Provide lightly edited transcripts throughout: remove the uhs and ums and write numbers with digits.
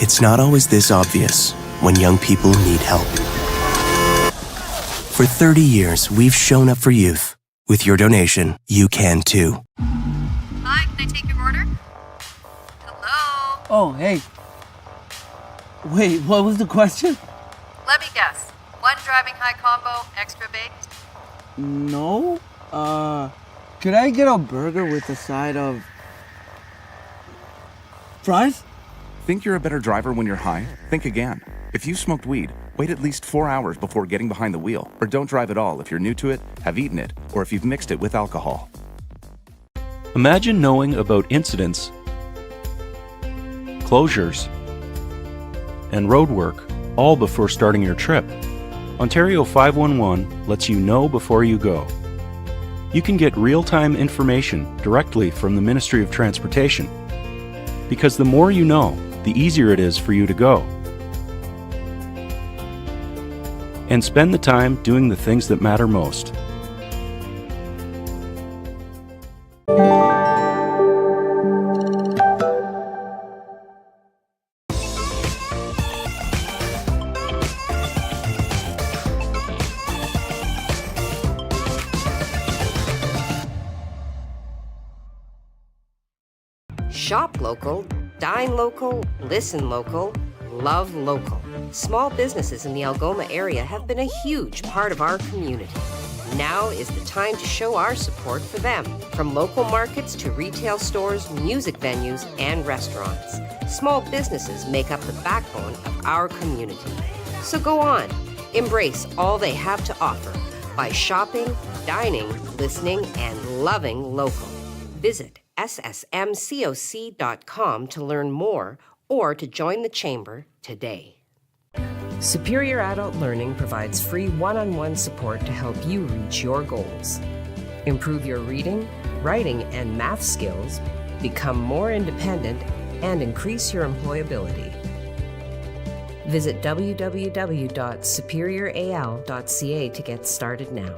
It's not always this obvious when young people need help. For 30 years, we've shown up for youth. With your donation, you can too. Hi, can I take your order? Hello? Oh, hey. Wait, what was the question? Let me guess. One driving high combo, extra baked? No. Could I get a burger with a side of fries? Think you're a better driver when you're high? Think again. If you smoked weed, wait at least 4 hours before getting behind the wheel, or don't drive at all if you're new to it, have eaten it, or if you've mixed it with alcohol. Imagine knowing about incidents, closures, and roadwork all before starting your trip. Ontario 511 lets you know before you go. You can get real-time information directly from the Ministry of Transportation. Because the more you know, the easier it is for you to go. And spend the time doing the things that matter most. Shop local, dine local, listen local, love local. Small businesses in the Algoma area have been a huge part of our community. Now is the time to show our support for them. From local markets to retail stores, music venues, and restaurants. Small businesses make up the backbone of our community. So go on, embrace all they have to offer by shopping, dining, listening, and loving local. Visit ssmcoc.com to learn more or to join the Chamber today. Superior Adult Learning provides free one-on-one support to help you reach your goals. Improve your reading, writing, and math skills, become more independent, and increase your employability. Visit www.superioral.ca to get started now.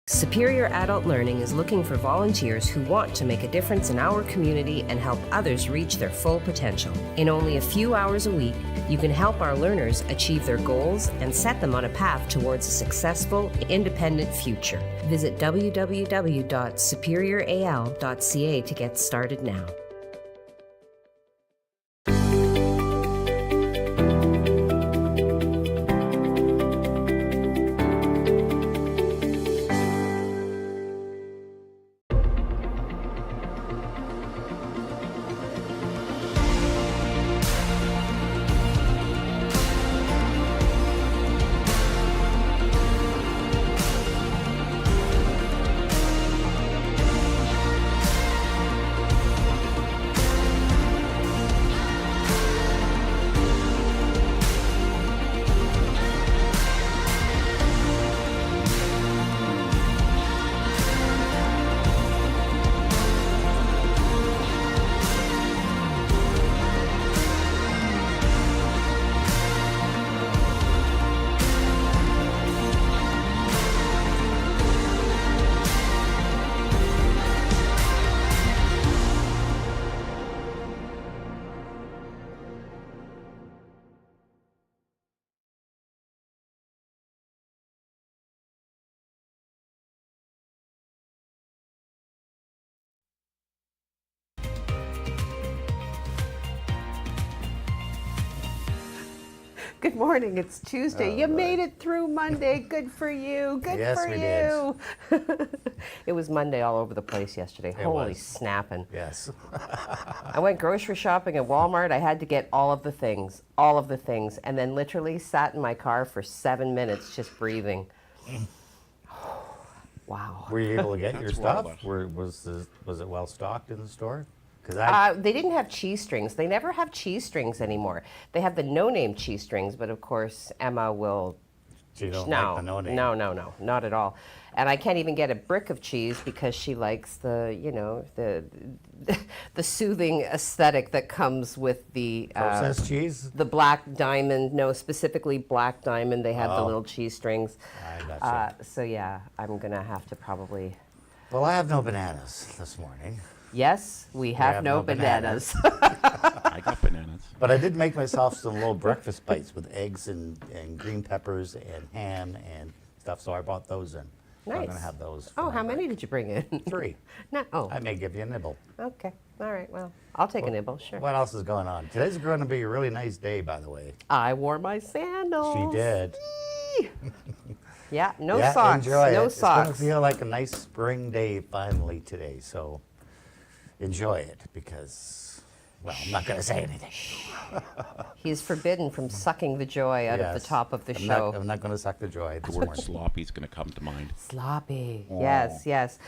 Superior Adult Learning is looking for volunteers who want to make a difference in our community and help others reach their full potential. In only a few hours a week, you can help our learners achieve their goals and set them on a path towards a successful, independent future. Visit www.superioral.ca to get started now. Good morning, it's Tuesday. You made it through Monday. Good for you. Good for you. It was Monday all over the place yesterday. Holy snapping. Yes. I went grocery shopping at Walmart. I had to get all of the things, and then literally sat in my car for 7 minutes just breathing. Wow. Were you able to get your stuff? Was it well stocked in the store? They didn't have cheese strings. They never have cheese strings anymore. They have the no-name cheese strings, but of course Emma will She don't No, like the no name. no, not at all. And I can't even get a brick of cheese because she likes the, you know, the soothing aesthetic that comes with the Processed cheese? the black diamond. No, specifically black diamond. They have the Oh. little cheese strings. I gotcha. So yeah, I'm gonna have to probably. Well, I have no bananas this morning. Yes, we have, have no no bananas. I got bananas. But I did make myself some little breakfast bites with eggs and green peppers and ham and stuff, so I brought those in. So I'm Nice. going to have those. for Oh, my how many break. did you bring in? 3. No. Oh, I may give you a nibble. okay. All right. Well, I'll take a nibble. Sure. What else is going on? Today's going to be a really nice day, by the way. I wore my sandals. She did. Yeah. No Yeah, socks. enjoy it. No It's socks. going to feel like a nice spring day finally today, so enjoy it because, well, I'm not going to say anything. He is forbidden from sucking the joy out of the Yes. top of the I'm show. I'm not going to suck the joy this The word morning. sloppy is going to come to mind. Sloppy. Oh. Yes, yes.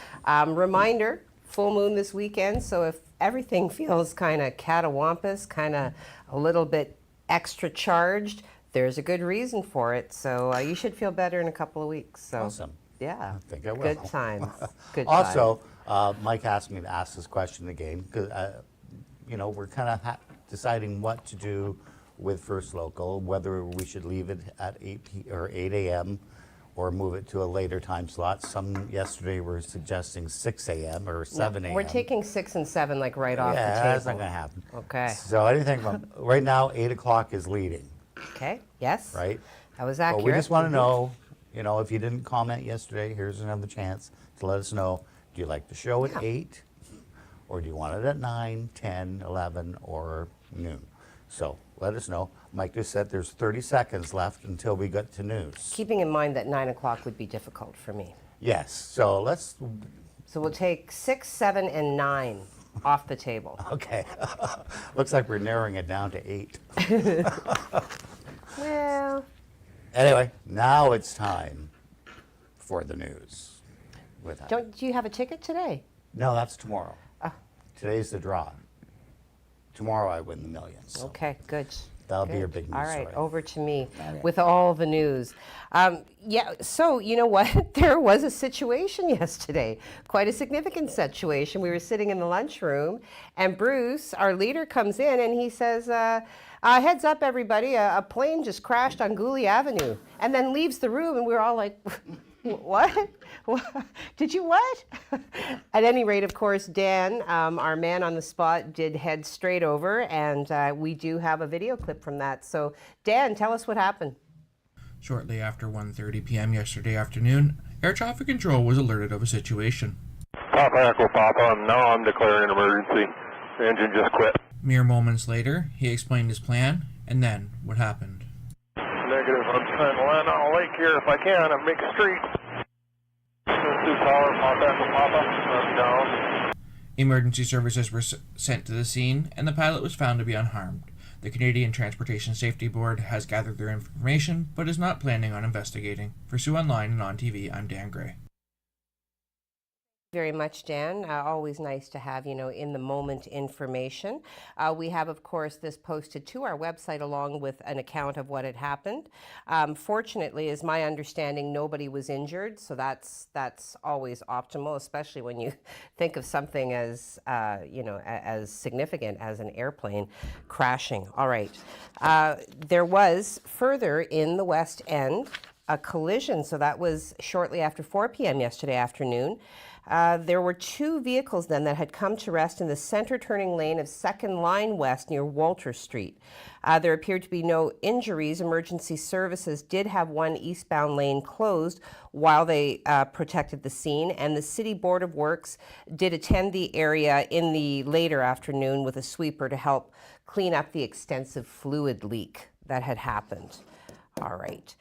Reminder, full moon this weekend, so if everything feels kind of catawampus, kind of a little bit extra charged, there's a good reason for it. So you should feel better in a couple of weeks. So, Awesome. yeah. I think I will. Good times. Good times. Also, Mike asked me to ask this question again because, you know, we're kind of deciding what to do with First Local, whether we should leave it at 8 a.m. or move it to a later time slot. Some yesterday were suggesting 6 a.m. or 7 a.m. We're taking 6 and 7 like right off the Yeah, table. that's not going to happen. Okay. So anything from right now, 8 o'clock is leading, Okay. Yes. right? That was But accurate. we just want to know, you know, if you didn't comment yesterday, here's another chance to let us know. Do you like the show at 8? Or do you want it at 9, 10, 11, or noon? So let us know. Mike just said there's 30 seconds left until we get to news. Keeping in mind that 9 o'clock would be difficult for me. Yes, so let's, So we'll take 6, 7, and 9 off the table. okay. Looks like we're narrowing it down to 8. Well, Anyway, now it's time for the news. With do you have a ticket today? No, that's tomorrow. Ah. Today's the draw. Tomorrow I win the millions. So Okay, good. that'll be Good. your big news All right, story. over to me All right. with all the news. Yeah, so you know what? There was a situation yesterday, quite a significant situation. We were sitting in the lunchroom, and Bruce, our leader, comes in and he says, heads up, everybody, a plane just crashed on Goulais Avenue, and then leaves the room, and we were all like, what? Did you what? At any rate, of course, Dan, our man on the spot, did head straight over, and we do have a video clip from that. So, Dan, tell us what happened. Shortly after 1:30 p.m. yesterday afternoon, air traffic control was alerted of a situation. Papa Echo Papa, now I'm declaring an emergency. The engine just quit. Mere moments later, he explained his plan, and then what happened. Negative, I'm trying to land on a lake here if I can and make a street. 2 power, Papa Echo Papa, I'm down. Emergency services were sent to the scene, and the pilot was found to be unharmed. The Canadian Transportation Safety Board has gathered their information, but is not planning on investigating. For Sioux Online and on TV, I'm Dan Gray. Very much, Dan. Always nice to have, in the moment information. We have, of course, this posted to our website along with an account of what had happened. Fortunately, is my understanding, nobody was injured, so that's always optimal, especially when you think of something as, as significant as an airplane crashing. All right. There was further in the West End a collision, so that was shortly after 4 p.m. yesterday afternoon. There were 2 vehicles then that had come to rest in the center turning lane of 2nd Line West near Walter Street. There appeared to be no injuries. Emergency services did have one eastbound lane closed while they protected the scene, and the City Board of Works did attend the area in the later afternoon with a sweeper to help clean up the extensive fluid leak that had happened. All right.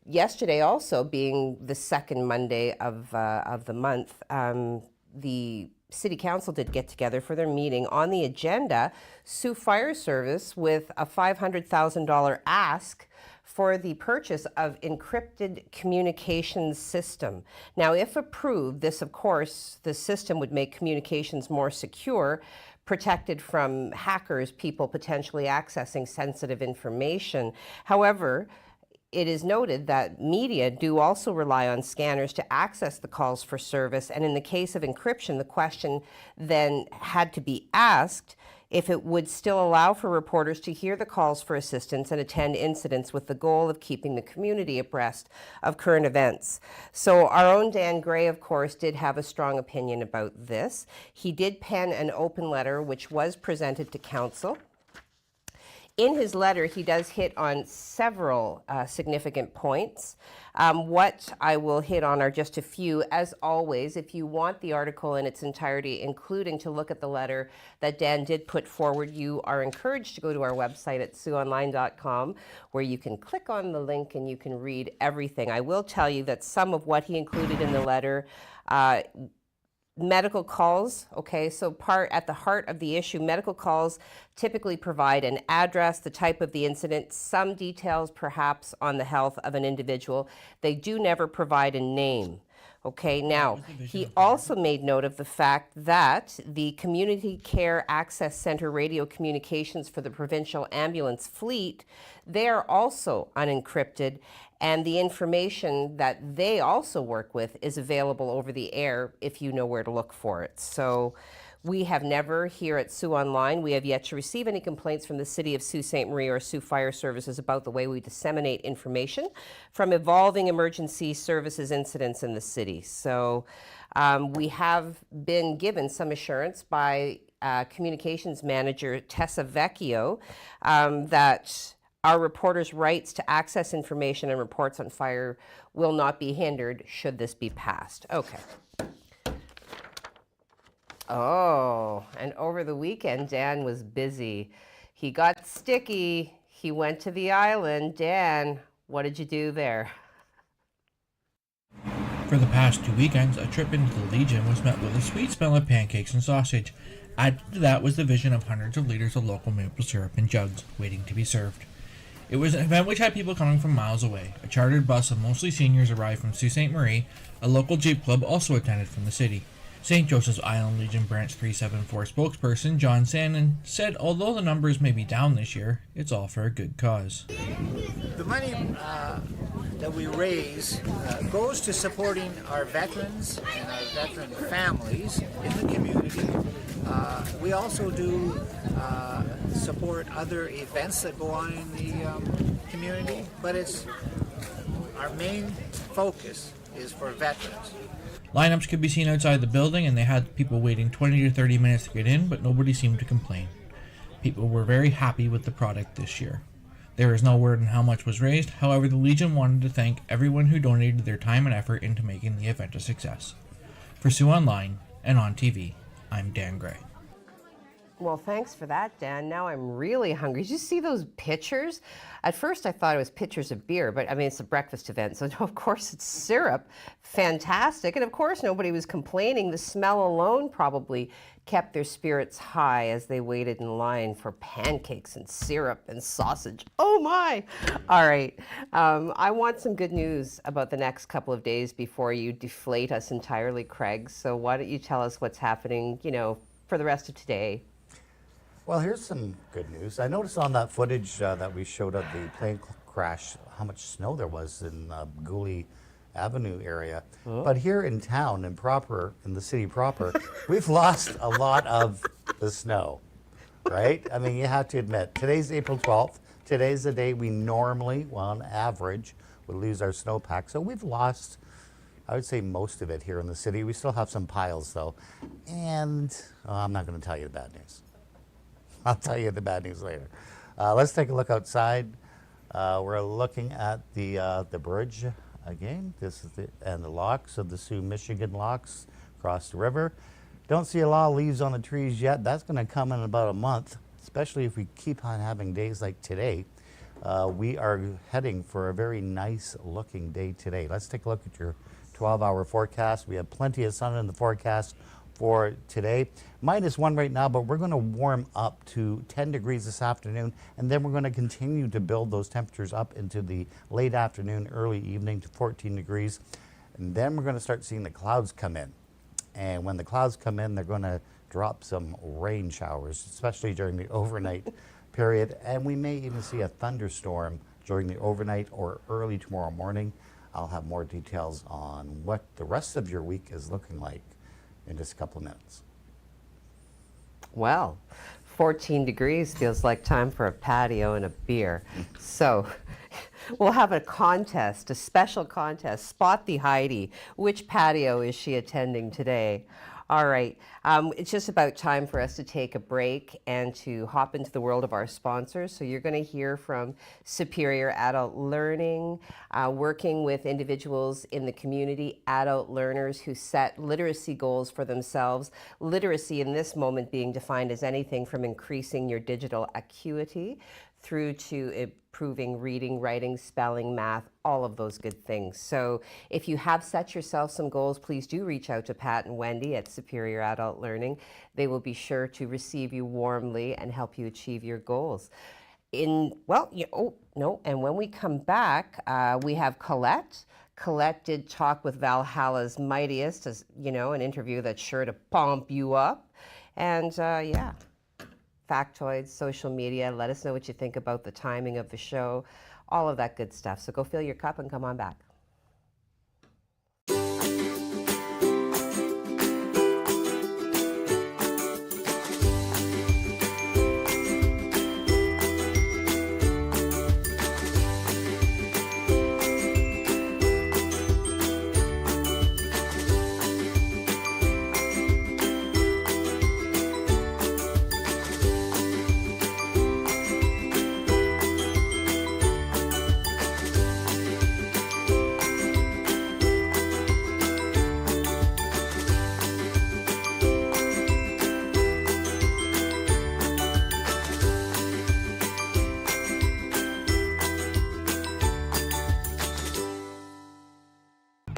Yesterday, also being the second Monday of the month, the City Council did get together for their meeting. On the agenda, Sault Fire Service with a $500,000 ask for the purchase of encrypted communications system. Now, if approved, this, of course, the system would make communications more secure, protected from hackers, people potentially accessing sensitive information. However, it is noted that media do also rely on scanners to access the calls for service, and in the case of encryption, the question then had to be asked if it would still allow for reporters to hear the calls for assistance and attend incidents with the goal of keeping the community abreast of current events. So our own Dan Gray, of course, did have a strong opinion about this. He did pen an open letter which was presented to council. In his letter, he does hit on several significant points. What I will hit on are just a few. As always, if you want the article in its entirety, including to look at the letter that Dan did put forward, you are encouraged to go to our website at siouxonline.com, where you can click on the link and you can read everything. I will tell you that some of what he included in the letter, medical calls, okay, so at the heart of the issue, medical calls typically provide an address, the type of the incident, some details perhaps on the health of an individual. They do never provide a name. Okay, now, he also made note of the fact that the Community Care Access Center radio communications for the provincial ambulance fleet, they are also unencrypted, and the information that they also work with is available over the air if you know where to look for it. So we have never, here at Sioux Online, we have yet to receive any complaints from the City of Sault Ste. Marie or Sioux Fire Services about the way we disseminate information from evolving emergency services incidents in the city. So we have been given some assurance by communications manager Tessa Vecchio that our reporters' rights to access information and reports on fire will not be hindered should this be passed. Okay. Oh, and over the weekend, Dan was busy. He got sticky. He went to the island. Dan, what did you do there? For the past 2 weekends, a trip into the Legion was met with a sweet smell of pancakes and sausage. Added to that was the vision of hundreds of liters of local maple syrup in jugs, waiting to be served. It was an event which had people coming from miles away. A chartered bus of mostly seniors arrived from Sault Ste. Marie. A local Jeep club also attended from the city. St. Joseph's Island Legion Branch 374 spokesperson John Sannon said although the numbers may be down this year, it's all for a good cause. The money that we raise goes to supporting our veterans and our veteran families in the community. We also do support other events that go on in the community, but our main focus is for veterans. Lineups could be seen outside the building, and they had people waiting 20 to 30 minutes to get in, but nobody seemed to complain. People were very happy with the product this year. There is no word on how much was raised, however the Legion wanted to thank everyone who donated their time and effort into making the event a success. For Sioux Online and on TV, I'm Dan Gray. Well, thanks for that, Dan. Now I'm really hungry. Did you see those pictures? At first I thought it was pictures of beer, but I mean, it's a breakfast event, so of course it's syrup. Fantastic. And of course nobody was complaining. The smell alone probably kept their spirits high as they waited in line for pancakes and syrup and sausage. Oh my! All right. I want some good news about the next couple of days before you deflate us entirely, Craig. So why don't you tell us what's happening, for the rest of today? Well, here's some good news. I noticed on that footage that we showed of the plane crash how much snow there was in Goulais Avenue area. Oh. But here in town, in the city proper, we've lost a lot of the snow, right? I mean, you have to admit, today's April 12th. Today's the day we normally, on average, would lose our snowpack. So we've lost, I would say, most of it here in the city. We still have some piles, though. And I'm not going to tell you the bad news. I'll tell you the bad news later. Let's take a look outside. We're looking at the bridge again. This is the locks of the Sioux, Michigan locks across the river. Don't see a lot of leaves on the trees yet. That's going to come in about a month, especially if we keep on having days like today. We are heading for a very nice looking day today. Let's take a look at your 12-hour forecast. We have plenty of sun in the forecast for today. -1 right now, but we're going to warm up to 10 degrees this afternoon, and then we're going to continue to build those temperatures up into the late afternoon, early evening to 14 degrees. And then we're going to start seeing the clouds come in. And when the clouds come in, they're going to drop some rain showers, especially during the overnight period. And we may even see a thunderstorm during the overnight or early tomorrow morning. I'll have more details on what the rest of your week is looking like in just a couple of minutes. Well, 14 degrees feels like time for a patio and a beer. So we'll have a contest, a special contest. Spot the Heidi. Which patio is she attending today? All right, it's just about time for us to take a break and to hop into the world of our sponsors. So you're going to hear from Superior Adult Learning, working with individuals in the community, adult learners who set literacy goals for themselves. Literacy in this moment being defined as anything from increasing your digital acuity through to improving reading, writing, spelling, math, all of those good things. So if you have set yourself some goals, please do reach out to Pat and Wendy at Superior Adult Learning. They will be sure to receive you warmly and help you achieve your goals. And when we come back, we have Colette. Colette did talk with Valhalla's Mightiest, as you know, an interview that's sure to pump you up. And factoids, social media. Let us know what you think about the timing of the show, all of that good stuff. So go fill your cup and come on back.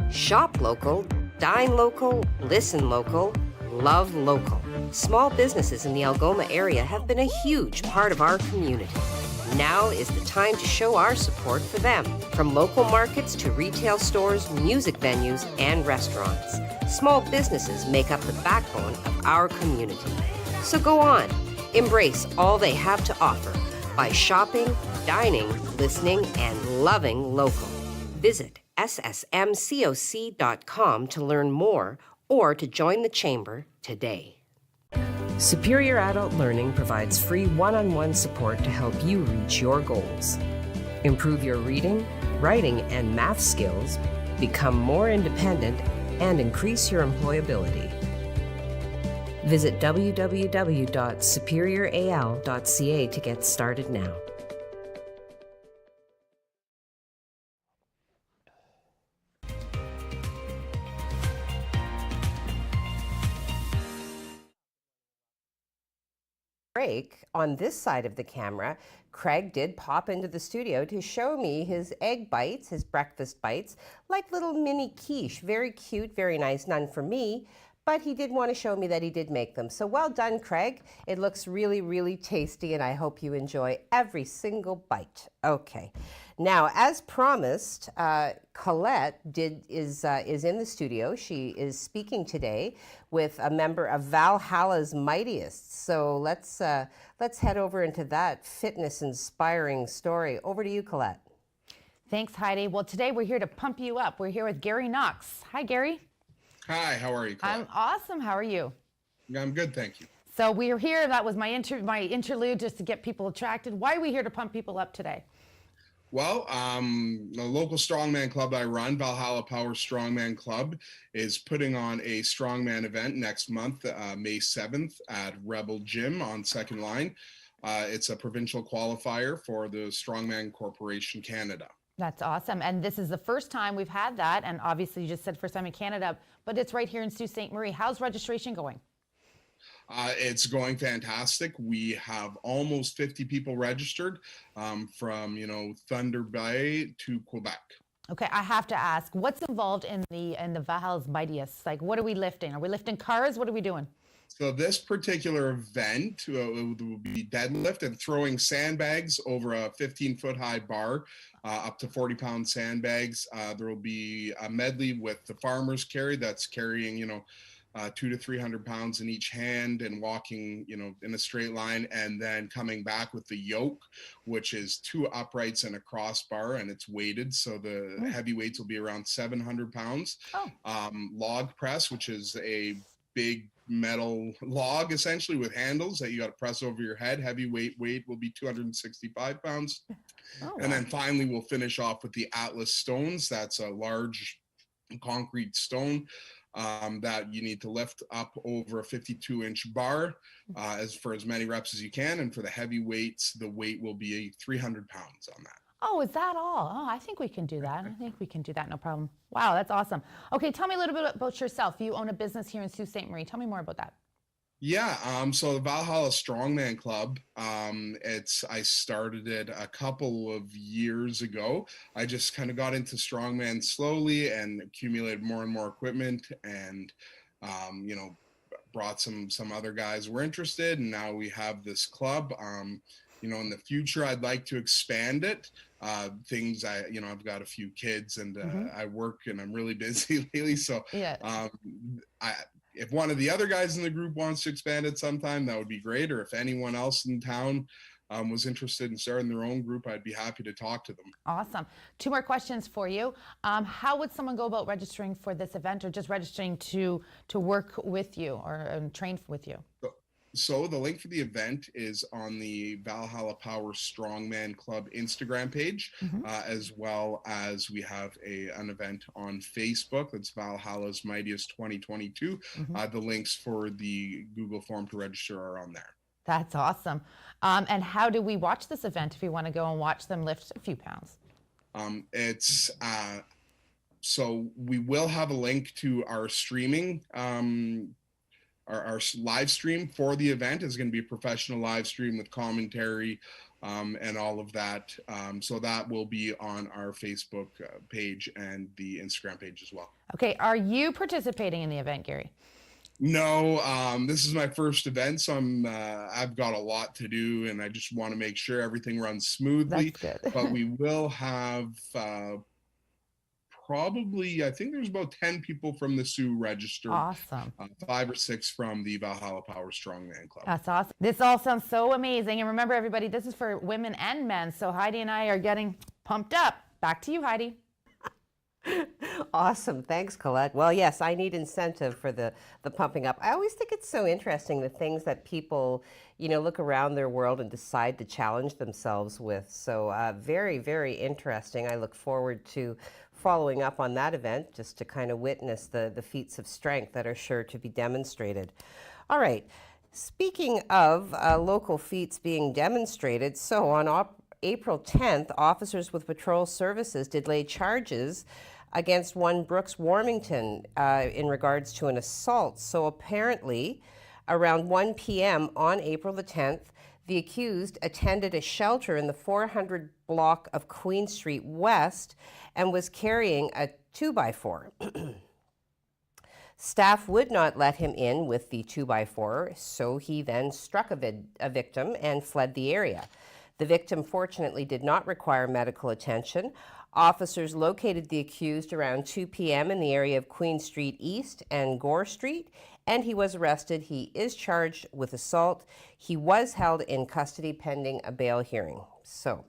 Shop local, dine local, listen local, love local. Small businesses in the Algoma area have been a huge part of our community. Now is the time to show our support for them. From local markets to retail stores, music venues, and restaurants. Small businesses make up the backbone of our community. So go on, embrace all they have to offer by shopping, dining, listening, and loving local. Visit ssmcoc.com to learn more or to join the Chamber today. Superior Adult Learning provides free one-on-one support to help you reach your goals. Improve your reading, writing, and math skills, become more independent, and increase your employability. Visit www.superioral.ca to get started now. Break on this side of the camera, Craig did pop into the studio to show me his egg bites, his breakfast bites, like little mini quiche. Very cute, very nice. None for me, but he did want to show me that he did make them. So well done, Craig. It looks really, really tasty, and I hope you enjoy every single bite. Okay. Now, as promised, Colette is in the studio. She is speaking today with a member of Valhalla's Mightiest. So let's head over into that fitness-inspiring story. Over to you, Colette. Thanks, Heidi. Well, today we're here to pump you up. We're here with Gary Knox. Hi, Gary. Hi, how are you, Colette? I'm awesome. How are you? I'm good, thank you. So we are here. That was my interlude just to get people attracted. Why are we here to pump people up today? Well, the local strongman club I run, Valhalla Power Strongman Club, is putting on a strongman event next month, May 7th at Rebel Gym on Second Line. It's a provincial qualifier for the Strongman Corporation Canada. That's awesome. And this is the first time we've had that. And obviously you just said first time in Canada, but it's right here in Sault Ste. Marie. How's registration going? It's going fantastic. We have almost 50 people registered from, Thunder Bay to Quebec. Okay, I have to ask, what's involved in the Valhalla's Mightiest? Like, what are we lifting? Are we lifting cars? What are we doing? So this particular event will be deadlift and throwing sandbags over a 15-foot high bar, up to 40-pound sandbags. There will be a medley with the farmer's carry that's carrying, 200 to 300 pounds in each hand and walking, in a straight line, and then coming back with the yoke, which is 2 uprights and a crossbar, and it's weighted. So the heavy weights will be around 700 pounds. Log press, which is a big metal log essentially with handles that you got to press over your head. Heavy weight will be 265 pounds. And then finally we'll finish off with the Atlas stones. That's a large concrete stone that you need to lift up over a 52-inch bar for as many reps as you can. And for the heavy weights, the weight will be 300 pounds on that. Oh, is that all? Oh, I think we can do that. I think we can do that, no problem. Wow, that's awesome. Okay, tell me a little bit about yourself. You own a business here in Sault Ste. Marie. Tell me more about that. Yeah, so the Valhalla Strongman Club, I started it a couple of years ago. I just kind of got into strongman slowly and accumulated more and more equipment, and brought some other guys who were interested, and now we have this club. In the future, I'd like to expand it. I've got a few kids, and I work, and I'm really busy lately. So if one of the other guys in the group wants to expand it sometime, that would be great. Or if anyone else in town was interested in starting their own group, I'd be happy to talk to them. Awesome. 2 more questions for you. How would someone go about registering for this event, or just registering to work with you or train with you? So the link for the event is on the Valhalla Power Strongman Club Instagram page, as well as we have an event on Facebook. That's Valhalla's Mightiest 2022. The links for the Google form to register are on there. That's awesome. And how do we watch this event if we want to go and watch them lift a few pounds? So we will have a link to our streaming. Our live stream for the event is going to be a professional live stream with commentary and all of that. So that will be on our Facebook page and the Instagram page as well. Okay, are you participating in the event, Gary? No, this is my first event, so I've got a lot to do, and I just want to make sure everything runs smoothly. That's good. But we will have probably, I think there's about 10 people from the Sioux registered. Awesome. 5 or 6 from the Valhalla Power Strongman Club. That's awesome. This all sounds so amazing. And remember, everybody, this is for women and men. So Heidi and I are getting pumped up. Back to you, Heidi. Awesome. Thanks, Colette. Well, yes, I need incentive for the pumping up. I always think it's so interesting, the things that people, look around their world and decide to challenge themselves with. So very, very interesting. I look forward to following up on that event, just to kind of witness the feats of strength that are sure to be demonstrated. All right. Speaking of local feats being demonstrated, so on April 10th, officers with patrol services did lay charges against one Brooks Warmington in regards to an assault. So apparently, around 1 p.m. on April the 10th, the accused attended a shelter in the 400 block of Queen Street West and was carrying a 2x4. Staff would not let him in with the 2x4, so he then struck a victim and fled the area. The victim fortunately did not require medical attention. Officers located the accused around 2 p.m. in the area of Queen Street East and Gore Street, and he was arrested. He is charged with assault. He was held in custody pending a bail hearing. So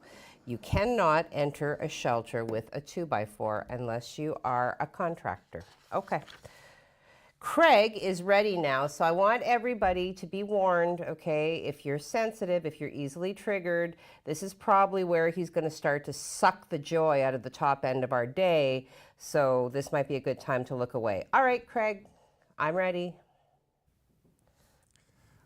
you cannot enter a shelter with a 2x4 unless you are a contractor. Okay. Craig is ready now, so I want everybody to be warned, okay? If you're sensitive, if you're easily triggered, this is probably where he's going to start to suck the joy out of the top end of our day, so this might be a good time to look away. All right, Craig, I'm ready.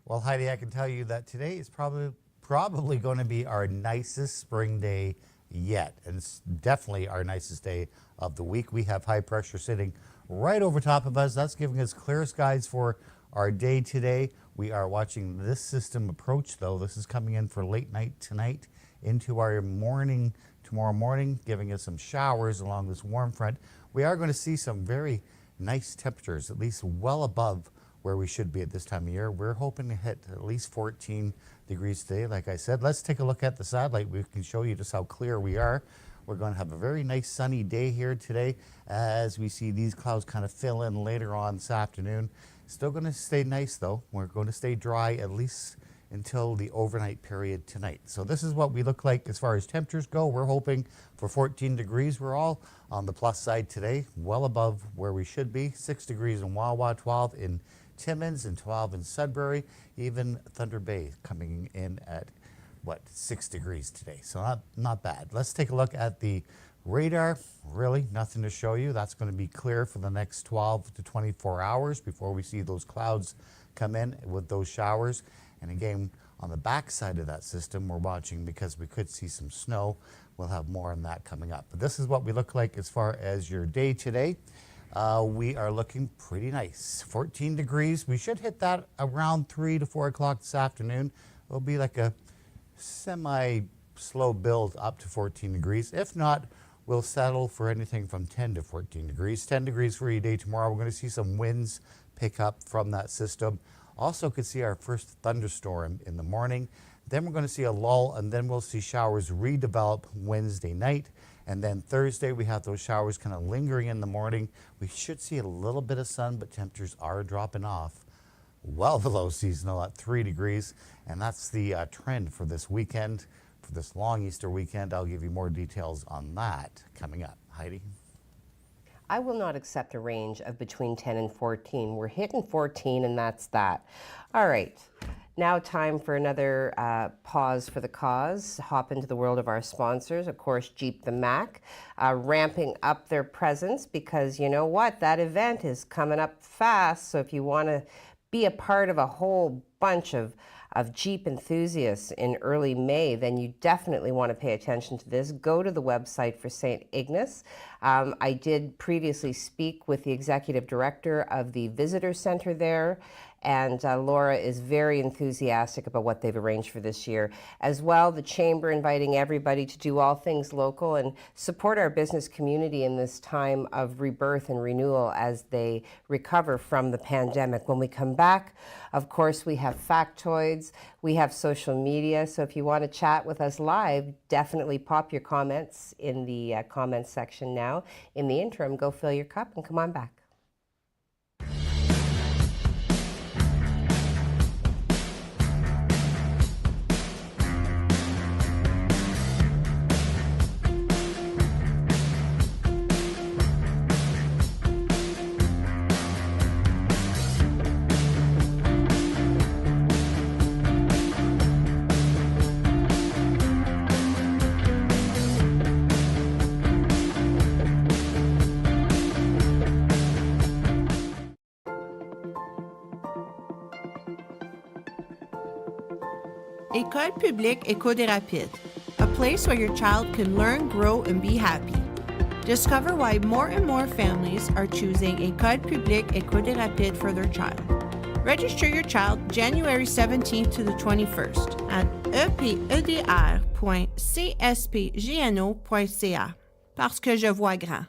Well, Heidi, I can tell you that today is probably going to be our nicest spring day yet, and it's definitely our nicest day of the week. We have high pressure sitting right over top of us. That's giving us clear skies for our day today. We are watching this system approach, though. This is coming in for late night tonight into our morning tomorrow morning, giving us some showers along this warm front. We are going to see some very nice temperatures, at least well above where we should be at this time of year. We're hoping to hit at least 14 degrees today. Like I said, let's take a look at the satellite. We can show you just how clear we are. We're going to have a very nice sunny day here today as we see these clouds kind of fill in later on this afternoon. Still going to stay nice though. We're going to stay dry at least until the overnight period tonight. So this is what we look like as far as temperatures go. We're hoping for 14 degrees. We're all on the plus side today, well above where we should be. 6 degrees in Wawa, 12 in Timmins, and 12 in Sudbury. Even Thunder Bay coming in at, 6 degrees today. So not bad. Let's take a look at the radar. Really nothing to show you. That's going to be clear for the next 12 to 24 hours before we see those clouds come in with those showers. And again, on the back side of that system, we're watching because we could see some snow. We'll have more on that coming up. But this is what we look like as far as your day today. We are looking pretty nice. 14 degrees. We should hit that around 3 to 4 o'clock this afternoon. It'll be like a semi-slow build up to 14 degrees. If not, we'll settle for anything from 10 to 14 degrees. 10 degrees for your day tomorrow. We're going to see some winds pick up from that system. Also could see our first thunderstorm in the morning. Then we're going to see a lull, and then we'll see showers redevelop Wednesday night. And then Thursday, we have those showers kind of lingering in the morning. We should see a little bit of sun, but temperatures are dropping off well below seasonal at 3 degrees. And that's the trend for this weekend, for this long Easter weekend. I'll give you more details on that coming up. Heidi? I will not accept a range of between 10 and 14. We're hitting 14 and that's that. All right, now time for another pause for the cause. Hop into the world of our sponsors. Of course, Jeep the Mac, ramping up their presence because you know what? That event is coming up fast. So if you want to be a part of a whole bunch of Jeep enthusiasts in early May, then you definitely want to pay attention to this. Go to the website for St. Ignace. I did previously speak with the executive director of the visitor center there, and Laura is very enthusiastic about what they've arranged for this year. As well, the Chamber inviting everybody to do all things local and support our business community in this time of rebirth and renewal as they recover from the pandemic. When we come back, of course, we have factoids, we have social media, so if you want to chat with us live, definitely pop your comments in the comments section now. In the interim, go fill your cup and come on back. École publique Éco des Rapides, a place where your child can learn, grow, and be happy. Discover why more and more families are choosing École publique Éco des Rapides for their child. Register your child January 17th to the 21st at epedr.cspgno.ca. Parce que je vois grand.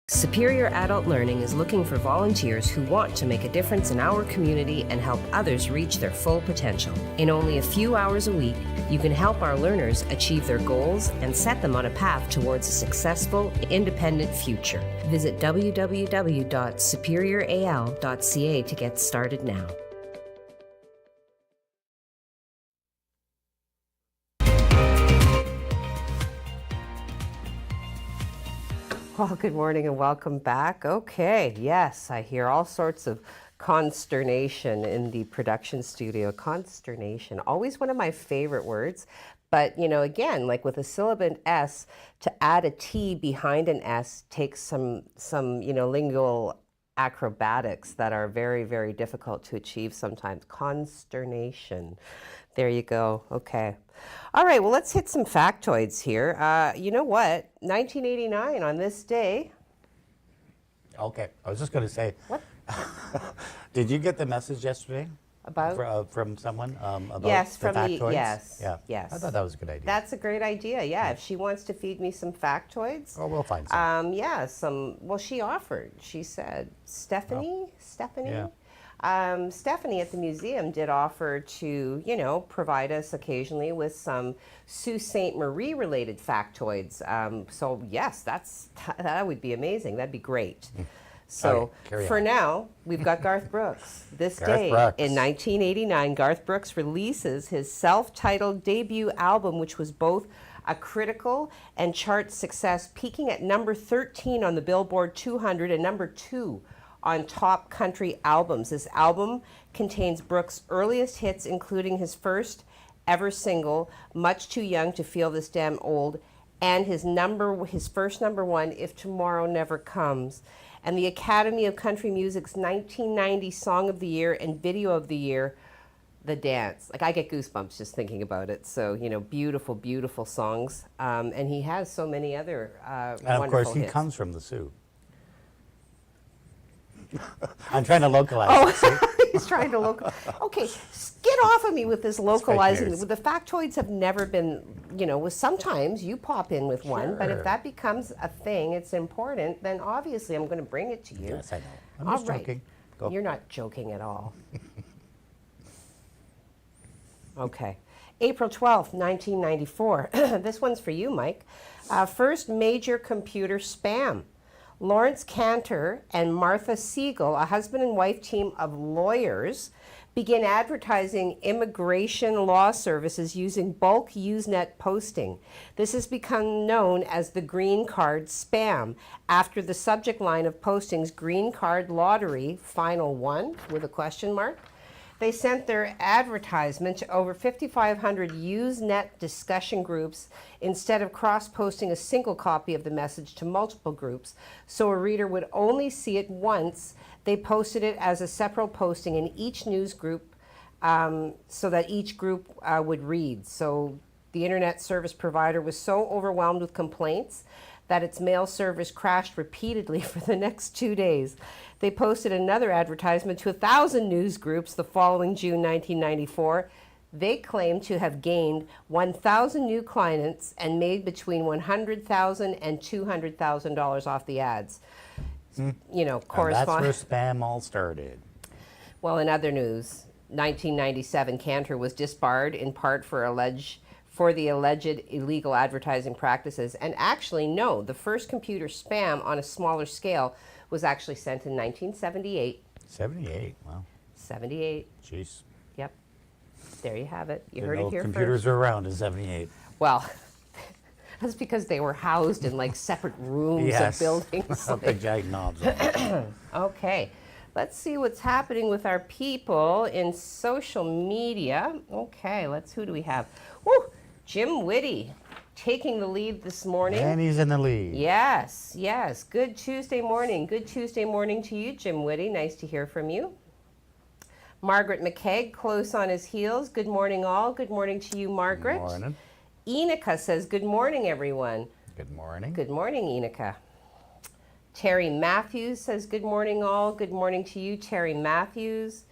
Superior Adult Learning is looking for volunteers who want to make a difference in our community and help others reach their full potential. In only a few hours a week, you can help our learners achieve their goals and set them on a path towards a successful, independent future. Visit www.superioral.ca to get started now. Well, good morning and welcome back. Okay, yes, I hear all sorts of consternation in the production studio. Consternation, always one of my favorite words. But, you know, again, like with a sibilant S, to add a T behind an S takes some lingual acrobatics that are very, very difficult to achieve sometimes. Consternation. There you go. Okay. All right, well, let's hit some factoids here. You know what? 1989 on this day. Okay, I was just going to say. What? Did you get the message yesterday? About? From someone about yes, the factoids? Yes. Yeah. Yes. I thought that was a good idea. That's a great idea. Yeah, if she wants to feed me some factoids. Oh, we'll find some. Yeah, some. Well, she offered. She said, Stephanie. Yeah. Stephanie at the museum did offer to, provide us occasionally with some Sault Ste. Marie related factoids. So yes, that would be amazing. That'd be great. So carry for on. now, we've got Garth Brooks. This Garth day Brooks. in 1989, Garth Brooks releases his self-titled debut album, which was both a critical and chart success, peaking at number 13 on the Billboard 200 and number 2 on top country albums. This album contains Brooks' earliest hits, including his first ever single, Much Too Young to Feel This Damn Old, and his first number one, If Tomorrow Never Comes. And the Academy of Country Music's 1990 Song of the Year and Video of the Year, The Dance. Like, I get goosebumps just thinking about it. So, beautiful, beautiful songs. And he has so many other And wonderful of course, he hits. comes from the Sioux. I'm trying to localize it. See? He's trying to Okay, get off of me with this localizing. news. The factoids have never been, sometimes you pop in with one, but if Sure. that becomes a thing, it's important, then obviously I'm going to bring it to you. Yes, I know. I'm All just right. joking. Go. You're not joking at all. Okay. April 12th, 1994. This one's for you, Mike. First major computer spam. Lawrence Cantor and Martha Siegel, a husband and wife team of lawyers, begin advertising immigration law services using bulk Usenet posting. This has become known as the green card spam, after the subject line of postings, green card lottery, final one, with a question mark. They sent their advertisement to over 5,500 Usenet discussion groups instead of cross-posting a single copy of the message to multiple groups, so a reader would only see it once. They posted it as a separate posting in each news group so that each group would read. So the internet service provider was so overwhelmed with complaints that its mail service crashed repeatedly for the next 2 days. They posted another advertisement to 1,000 news groups the following June 1994. They claimed to have gained 1,000 new clients and made between $100,000 and $200,000 off the ads. And Correspond. that's where spam all started. Well, in other news, 1997, Cantor was disbarred in part for the alleged illegal advertising practices. And actually, no, the first computer spam on a smaller scale was actually sent in 1978. 78, wow. 78. Jeez. Yep. There you have it. You Didn't heard know it here computers first. were around in 78. Well, that's because they were housed in like separate rooms Yes. of buildings. Big giant knobs. Okay. Let's see what's happening with our people in social media. Okay, who do we have? Woo! Jim Whitty taking the lead this morning. And he's in the lead. Yes, yes. Good Tuesday morning. Good Tuesday morning to you, Jim Whitty. Nice to hear from you. Margaret McKegg, close on his heels. Good morning, all. Good morning to you, Margaret. Good morning. Enica says, good morning, everyone. Good morning. Good morning, Enica. Terry Matthews says, good morning, all. Good morning to you, Terry Matthews.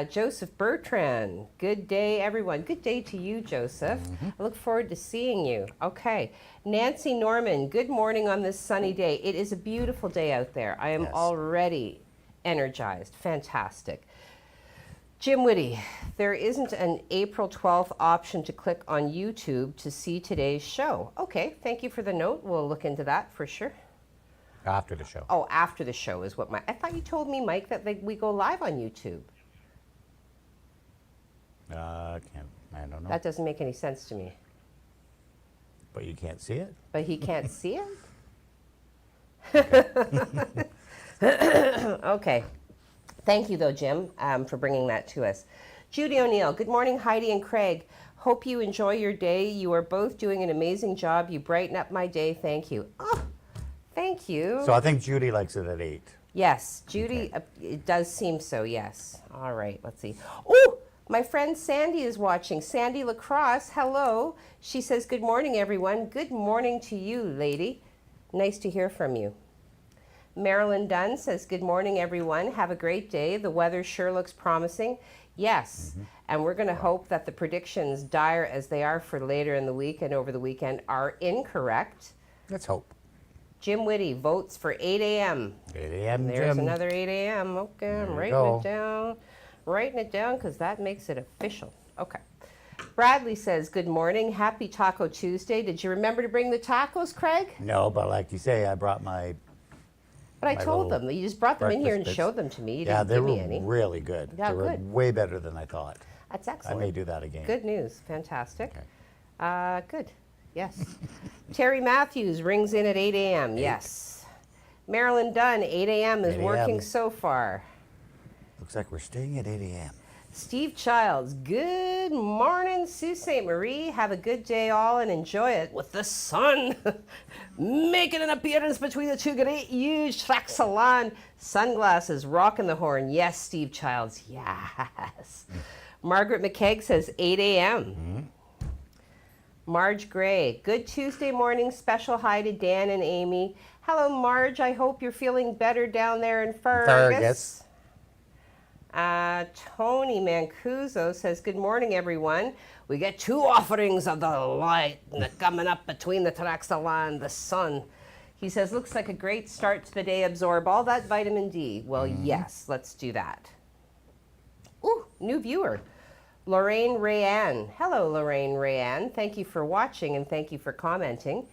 Joseph Bertrand, good day, everyone. Good day to you, Joseph. I look forward to seeing you. Okay. Nancy Norman, good morning on this sunny day. It is a beautiful day out there. I am already energized. Fantastic. Jim Whitty, there isn't an April 12th option to click on YouTube to see today's show. Okay, thank you for the note. We'll look into that for sure. After the show. Oh, after the show is what I thought you told me, Mike, that we go live on YouTube. I don't know. That doesn't make any sense to me. But you can't see it? But he can't see it? Okay. Thank you, though, Jim, for bringing that to us. Judy O'Neill, good morning, Heidi and Craig. Hope you enjoy your day. You are both doing an amazing job. You brighten up my day. Thank you. Oh, thank you. So I think Judy likes it at 8. Yes, Judy, it does seem so, yes. All right, let's see. Oh, my friend Sandy is watching. Sandy Lacrosse, hello. She says, good morning, everyone. Good morning to you, lady. Nice to hear from you. Marilyn Dunn says, good morning, everyone. Have a great day. The weather sure looks promising. Yes, and we're going to hope that the predictions, dire as they are for later in the week and over the weekend, are incorrect. Let's hope. Jim Whitty votes for 8 a.m. 8 a.m. There's Jim. another 8 a.m. Okay, I'm you writing go. it down. Writing it down because that makes it official. Okay. Bradley says, good morning. Happy Taco Tuesday. Did you remember to bring the tacos, Craig? No, but like you say, I brought my But I my told little them. You just brought them in here and breakfast showed them to me. You Yeah, didn't they give were me any. really good. Yeah, they were good. way better than I thought. That's excellent. I may do that again. Good news. Fantastic. Good. Yes. Terry Matthews rings in at 8 a.m. Yes. Marilyn Dunn, 8 a.m. is 8 working a.m. so far. Looks like we're staying at 8 a.m. Steve Childs, good morning, Sault Ste. Marie. Have a good day all and enjoy it with the sun making an appearance between the two great huge tracts of land. Sunglasses, rocking the horn. Yes, Steve Childs, yes. Margaret McKegg says 8 a.m. Marge Gray, good Tuesday morning special hi to Dan and Amy. Hello, Marge. I hope you're feeling better down there in Fergus. Tony Mancuso says, good morning, everyone. We get 2 offerings of the light coming up between the tracts of land, the sun. He says, looks like a great start to the day. Absorb all that vitamin D. Well, yes, let's do that. Ooh, new viewer. Lorraine Rayanne. Hello, Lorraine Rayanne. Thank you for watching and thank you for commenting.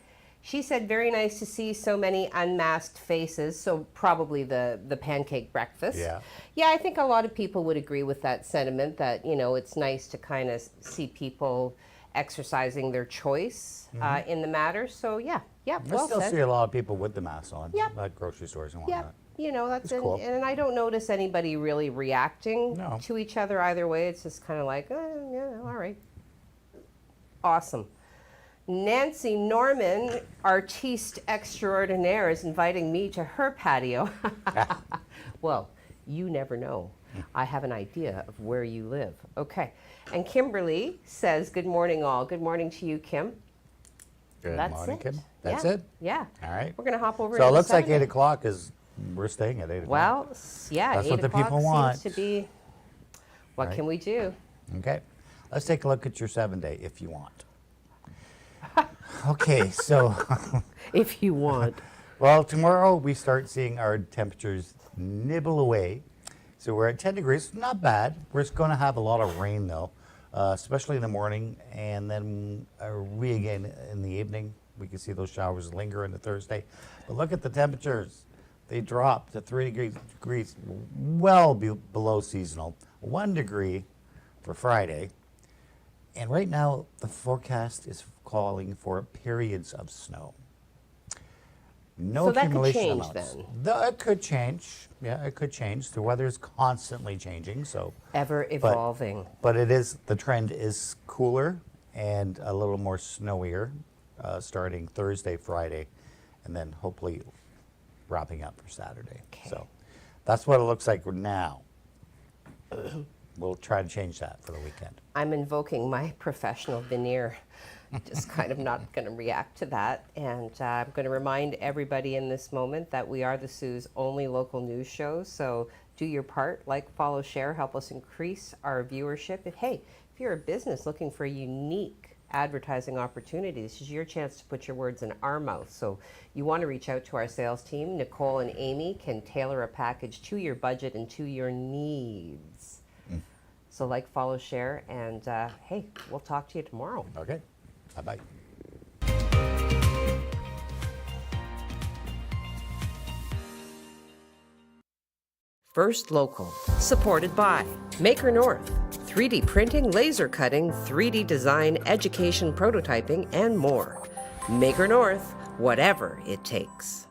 She said, very nice to see so many unmasked faces, so probably the pancake breakfast. Yeah, I think a lot of people would agree with that sentiment that, you know, it's nice to kind of see people exercising their choice in the matter. So, yeah, well still said. see a lot of people with the masks on Yep. at grocery stores and Yeah, whatnot. you know, that's It's cool. and I don't notice anybody really reacting to each other either way. It's just kind of like, yeah, all right. Awesome. Nancy Norman, artiste extraordinaire, is inviting me to her patio. Well, you never know. I have an idea of where you live. Okay. And Kimberly says, good morning, all. Good morning to you, Kim. Good That's morning, it. Kim. That's Yeah. it? Yeah. All right. We're going to hop over So it into looks like Saturday. 8 o'clock is, we're staying at 8 o'clock. Well, yeah, That's 8 what the o'clock people want. seems to be, what Right. can we do? Okay. Let's take a look at your 7-day if you want. Okay, so. If you want. Well, tomorrow we start seeing our temperatures nibble away. So we're at 10 degrees, not bad. We're just going to have a lot of rain though, especially in the morning, and then again in the evening. We can see those showers linger into Thursday. But look at the temperatures. They drop to 3 degrees, well below seasonal. 1 degree for Friday. And right now, the forecast is calling for periods of snow. No So that could accumulation change amounts. then. It could change. Yeah, it could change. The weather is constantly changing, so Ever evolving. But it is, the trend is cooler and a little more snowier, starting Thursday, Friday, and then hopefully wrapping up for Saturday. So that's what it looks like now. We'll try to change that for the weekend. I'm invoking my professional veneer. Just kind of not going to react to that. And I'm going to remind everybody in this moment that we are the Sioux's only local news show. So do your part, like, follow, share, help us increase our viewership. If you're a business looking for unique advertising opportunities, this is your chance to put your words in our mouth. So you want to reach out to our sales team. Nicole and Amy can tailor a package to your budget and to your needs. So like, follow, share, and hey, we'll talk to you tomorrow. Okay. Bye-bye. First Local, supported by Maker North, 3D printing, laser cutting, 3D design, education, prototyping, and more. Maker North, whatever it takes.